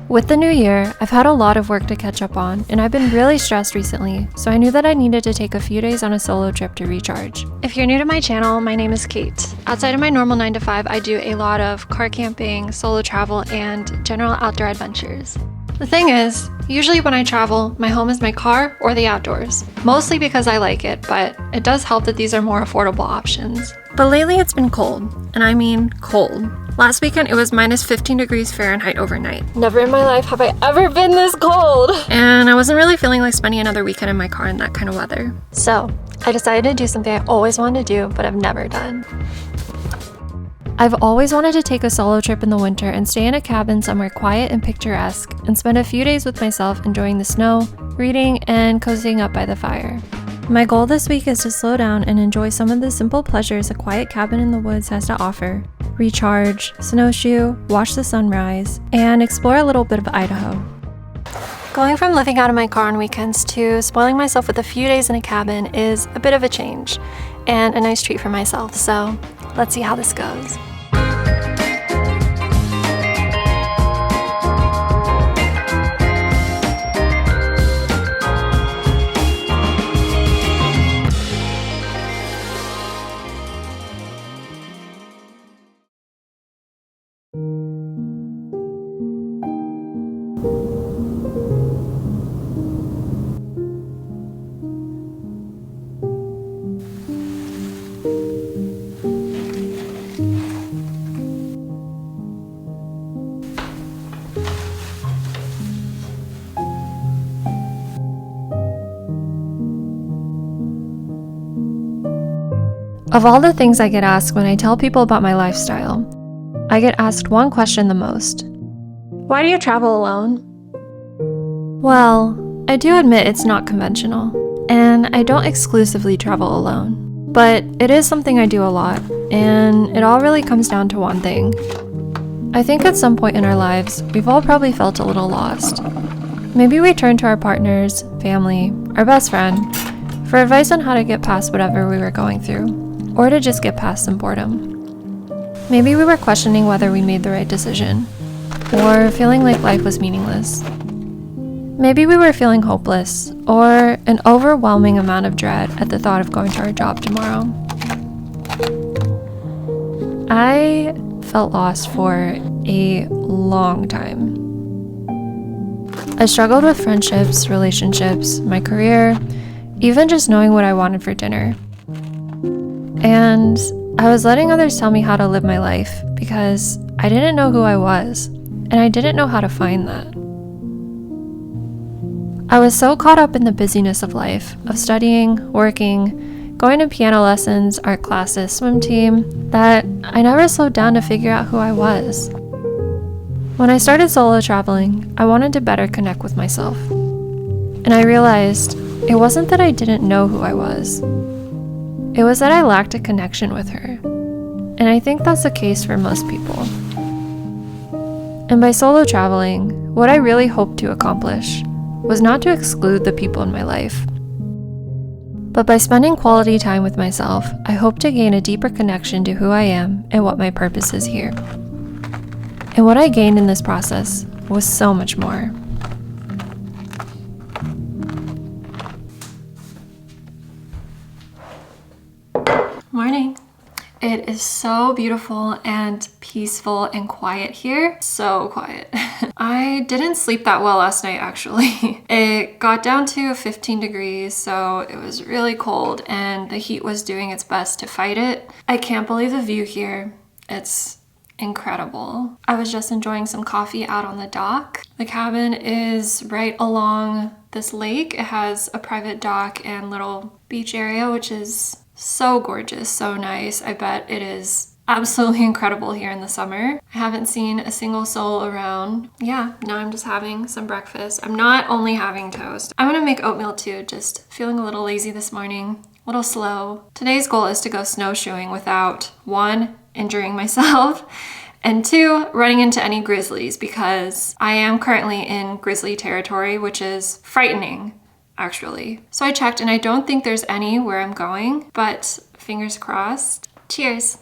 With the new year, I've had a lot of work to catch up on, and I've been really stressed recently, so I knew that I needed to take a few days on a solo trip to recharge. If you're new to my channel, my name is Kate. Outside of my normal 9 to 5, I do a lot of car camping, solo travel, and general outdoor adventures. The thing is, usually when I travel, my home is my car or the outdoors, mostly because I like it, but it does help that these are more affordable options. But lately it's been cold, and I mean cold. Last weekend it was minus 15 degrees Fahrenheit overnight. Never in my life have I ever been this cold! And I wasn't really feeling like spending another weekend in my car in that kind of weather. So, I decided to do something I always wanted to do, but I've never done. I've always wanted to take a solo trip in the winter and stay in a cabin somewhere quiet and picturesque and spend a few days with myself enjoying the snow, reading, and cozying up by the fire. My goal this week is to slow down and enjoy some of the simple pleasures a quiet cabin in the woods has to offer. Recharge, snowshoe, watch the sunrise, and explore a little bit of Idaho. Going from living out of my car on weekends to spoiling myself with a few days in a cabin is a bit of a change and a nice treat for myself, so let's see how this goes. Of all the things I get asked when I tell people about my lifestyle, I get asked one question the most. Why do you travel alone? Well, I do admit it's not conventional, and I don't exclusively travel alone, but it is something I do a lot, and it all really comes down to one thing. I think at some point in our lives, we've all probably felt a little lost. Maybe we turn to our partners, family, our best friend, for advice on how to get past whatever we were going through, or to just get past some boredom. Maybe we were questioning whether we made the right decision, or feeling like life was meaningless. Maybe we were feeling hopeless, or an overwhelming amount of dread at the thought of going to our job tomorrow. I felt lost for a long time. I struggled with friendships, relationships, my career, even just knowing what I wanted for dinner. And I was letting others tell me how to live my life because I didn't know who I was, and I didn't know how to find that. I was so caught up in the busyness of life, of studying, working, going to piano lessons, art classes, swim team, that I never slowed down to figure out who I was. When I started solo traveling, I wanted to better connect with myself. And I realized it wasn't that I didn't know who I was. It was that I lacked a connection with her, and I think that's the case for most people. And by solo traveling, what I really hoped to accomplish was not to exclude the people in my life, but by spending quality time with myself, I hope to gain a deeper connection to who I am and what my purpose is here. And what I gained in this process was so much more. Morning. It is so beautiful and peaceful and quiet here. So quiet. I didn't sleep that well last night, actually. It got down to 15 degrees, so it was really cold and the heat was doing its best to fight it. I can't believe the view here. It's incredible. I was just enjoying some coffee out on the dock. The cabin is right along this lake. It has a private dock and little beach area, which is so gorgeous, so nice. I bet it is absolutely incredible here in the summer. I haven't seen a single soul around. Yeah, now I'm just having some breakfast. I'm not only having toast. I'm gonna make oatmeal too, just feeling a little lazy this morning, a little slow. Today's goal is to go snowshoeing without, 1, injuring myself, and 2, running into any grizzlies, because I am currently in grizzly territory, which is frightening, actually. So I checked and I don't think there's any where I'm going, but fingers crossed. Cheers.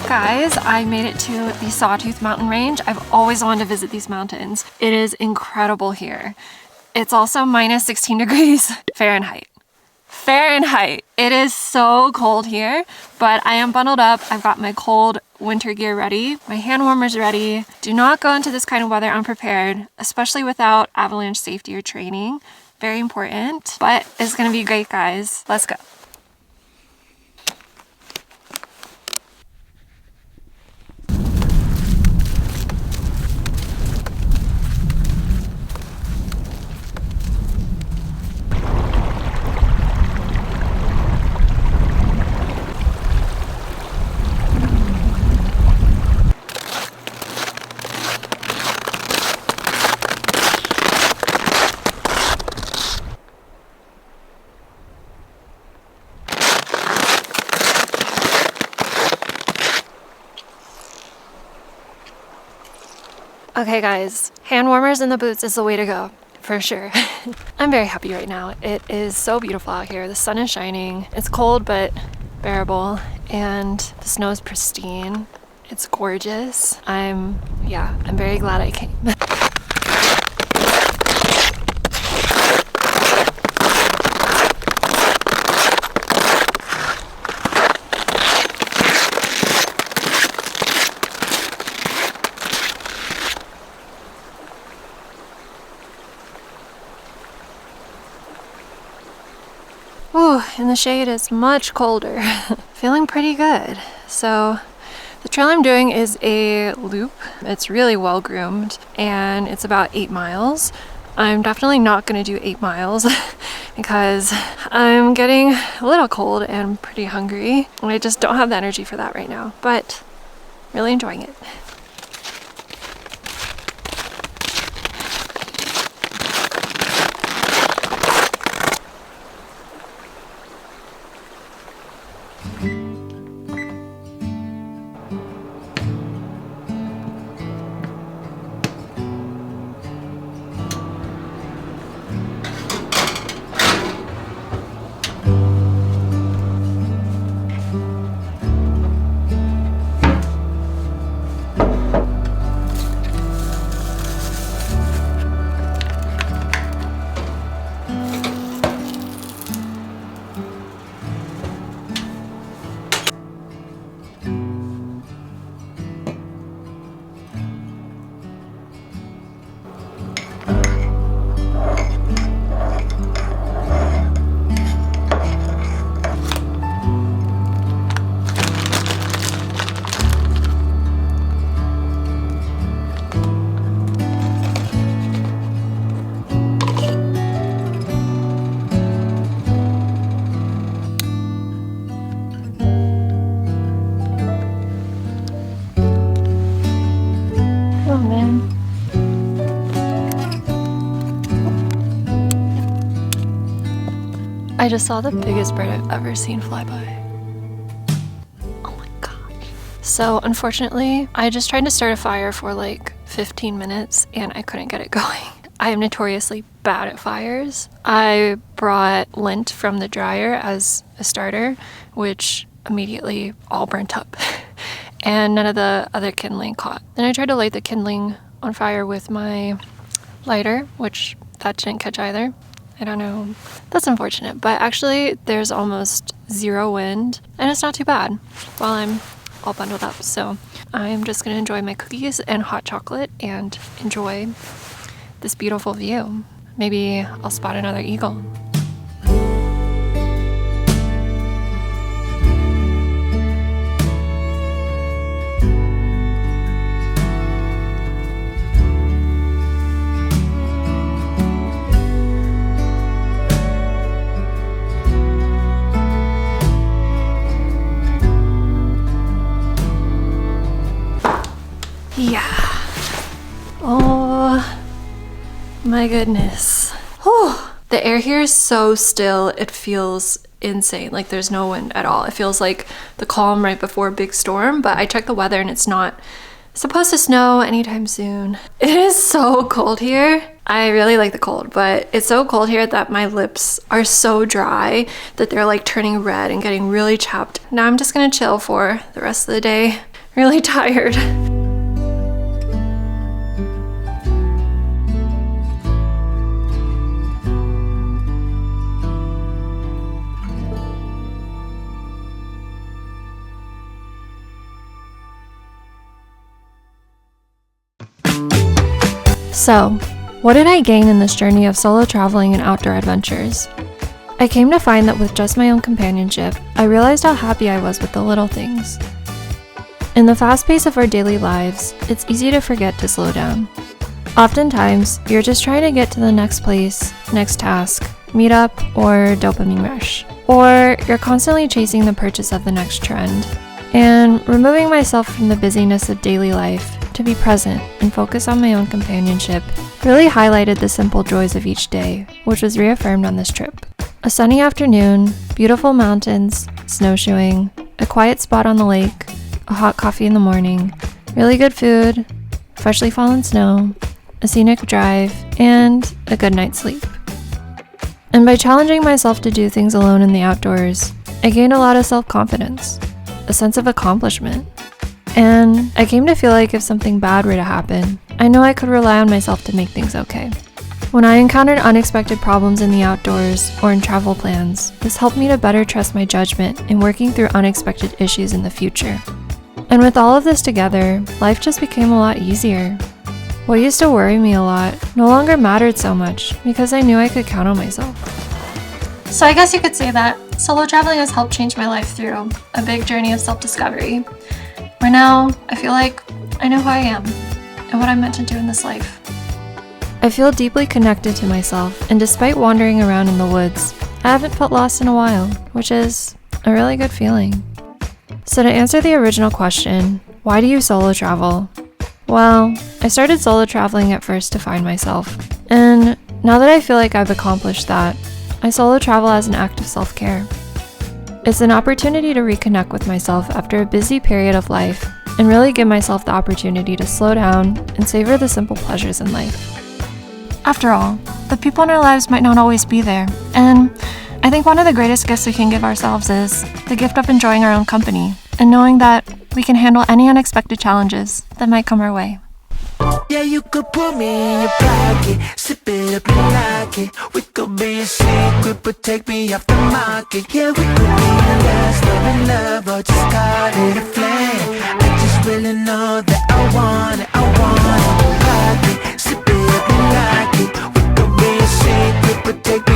Guys, I made it to the Sawtooth Mountain Range. I've always wanted to visit these mountains. It is incredible here. It's also minus 16 degrees Fahrenheit. Fahrenheit. It is so cold here, but I am bundled up. I've got my cold winter gear ready. My hand warmers ready. Do not go into this kind of weather unprepared, especially without avalanche safety or training. Very important, but it's gonna be great, guys. Let's go. Okay guys, hand warmers in the boots is the way to go, for sure. I'm very happy right now. It is so beautiful out here. The sun is shining. It's cold but bearable, and the snow is pristine. It's gorgeous. I'm very glad I came. Ooh, in the shade it's much colder. Feeling pretty good. So the trail I'm doing is a loop. It's really well groomed and it's about 8 miles. I'm definitely not going to do 8 miles because I'm getting a little cold and pretty hungry, and I just don't have the energy for that right now, but really enjoying it. I just saw the biggest bird I've ever seen fly by. Oh my gosh. So unfortunately, I just tried to start a fire for like 15 minutes and I couldn't get it going. I am notoriously bad at fires. I brought lint from the dryer as a starter, which immediately all burnt up. And none of the other kindling caught. Then I tried to light the kindling on fire with my lighter, which that didn't catch either. I don't know. That's unfortunate, but actually there's almost zero wind and it's not too bad while I'm all bundled up. So I'm just gonna enjoy my cookies and hot chocolate and enjoy this beautiful view. Maybe I'll spot another eagle. Yeah. Oh my goodness. Oh, the air here is so still. It feels insane. Like there's no wind at all. It feels like the calm right before a big storm, but I checked the weather and it's not supposed to snow anytime soon. It is so cold here. I really like the cold, but it's so cold here that my lips are so dry that they're like turning red and getting really chapped. Now I'm just gonna chill for the rest of the day. really tired. So, what did I gain in this journey of solo traveling and outdoor adventures? I came to find that with just my own companionship, I realized how happy I was with the little things. In the fast pace of our daily lives, it's easy to forget to slow down. Oftentimes, you're just trying to get to the next place, next task, meetup, or dopamine rush. Or you're constantly chasing the purchase of the next trend. And removing myself from the busyness of daily life to be present and focus on my own companionship really highlighted the simple joys of each day, which was reaffirmed on this trip. A sunny afternoon, beautiful mountains, snowshoeing, a quiet spot on the lake, a hot coffee in the morning, really good food, freshly fallen snow, a scenic drive, and a good night's sleep. And by challenging myself to do things alone in the outdoors, I gained a lot of self-confidence, a sense of accomplishment. And I came to feel like if something bad were to happen, I know I could rely on myself to make things okay. When I encountered unexpected problems in the outdoors or in travel plans, this helped me to better trust my judgment in working through unexpected issues in the future. And with all of this together, life just became a lot easier. What used to worry me a lot no longer mattered so much because I knew I could count on myself. So I guess you could say that solo traveling has helped change my life through a big journey of self-discovery, where now I feel like I know who I am and what I'm meant to do in this life. I feel deeply connected to myself, and despite wandering around in the woods, I haven't felt lost in a while, which is a really good feeling. So to answer the original question, why do you solo travel? Well, I started solo traveling at first to find myself, and now that I feel like I've accomplished that, I solo travel as an act of self-care. It's an opportunity to reconnect with myself after a busy period of life and really give myself the opportunity to slow down and savor the simple pleasures in life. After all, the people in our lives might not always be there, and I think one of the greatest gifts we can give ourselves is the gift of enjoying our own company and knowing that we can handle any unexpected challenges that might come our way. Yeah, you could put me in your pocket, sip it up and like it. We could be a secret, but take me off the market. Yeah, we could be in last, loving love, or just call it a flame. I just really know that I want it, pocket, sip it up and like it. We could be a secret, but take me